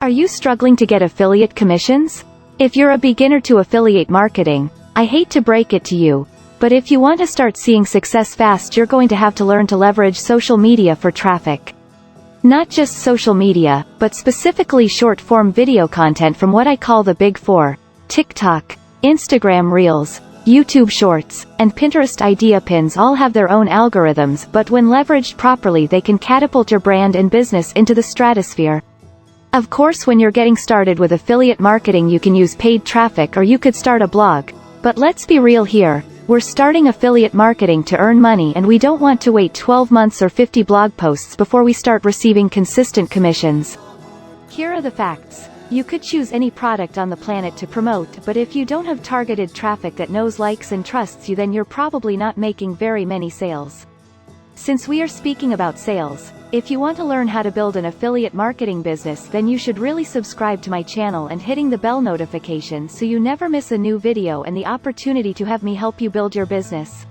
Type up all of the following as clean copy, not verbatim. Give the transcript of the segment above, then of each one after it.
Are you struggling to get affiliate commissions? If you're a beginner to affiliate marketing, I hate to break it to you, but if you want to start seeing success fast, you're going to have to learn to leverage social media for traffic. Not just social media, but specifically short-form video content from what I call the Big Four: TikTok, Instagram Reels, YouTube Shorts, and Pinterest Idea Pins all have their own algorithms, but when leveraged properly they can catapult your brand and business into the stratosphere. Of course, when you're getting started with affiliate marketing you can use paid traffic or you could start a blog, but let's be real here, we're starting affiliate marketing to earn money and we don't want to wait 12 months or 50 blog posts before we start receiving consistent commissions. Here are the facts. You could choose any product on the planet to promote, but if you don't have targeted traffic that knows, likes and trusts you, then you're probably not making very many sales. Since we are speaking about sales, if you want to learn how to build an affiliate marketing business, then you should really subscribe to my channel and hitting the bell notification so you never miss a new video and the opportunity to have me help you build your business.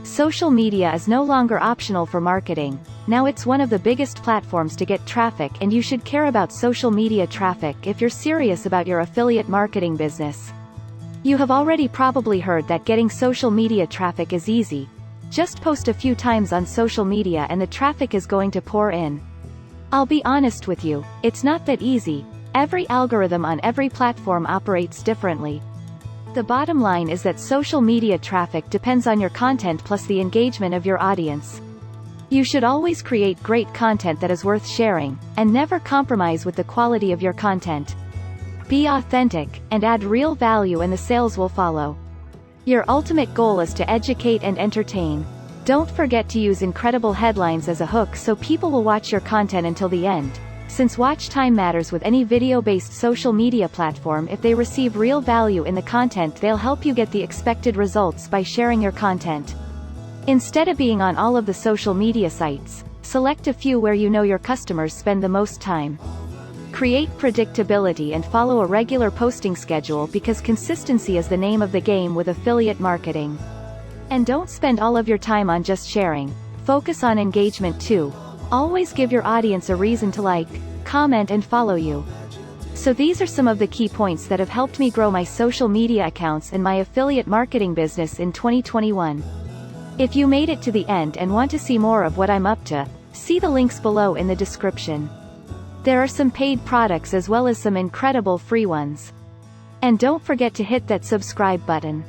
Social media is no longer optional for marketing. Now it's one of the biggest platforms to get traffic, and you should care about social media traffic if you're serious about your affiliate marketing business. You have already probably heard that getting social media traffic is easy. Just post a few times on social media and the traffic is going to pour in. I'll be honest with you, it's not that easy. Every algorithm on every platform operates differently. The bottom line is that social media traffic depends on your content plus the engagement of your audience. You should always create great content that is worth sharing, and never compromise with the quality of your content. Be authentic, and add real value and the sales will follow. Your ultimate goal is to educate and entertain. Don't forget to use incredible headlines as a hook so people will watch your content until the end. Since watch time matters with any video-based social media platform, if they receive real value in the content, they'll help you get the expected results by sharing your content. Instead of being on all of the social media sites, select a few where you know your customers spend the most time. Create predictability and follow a regular posting schedule, because consistency is the name of the game with affiliate marketing. And don't spend all of your time on just sharing. Focus on engagement too. Always give your audience a reason to like, comment and follow you. So these are some of the key points that have helped me grow my social media accounts and my affiliate marketing business in 2021. If you made it to the end and want to see more of what I'm up to, see the links below in the description. There are some paid products as well as some incredible free ones. And don't forget to hit that subscribe button.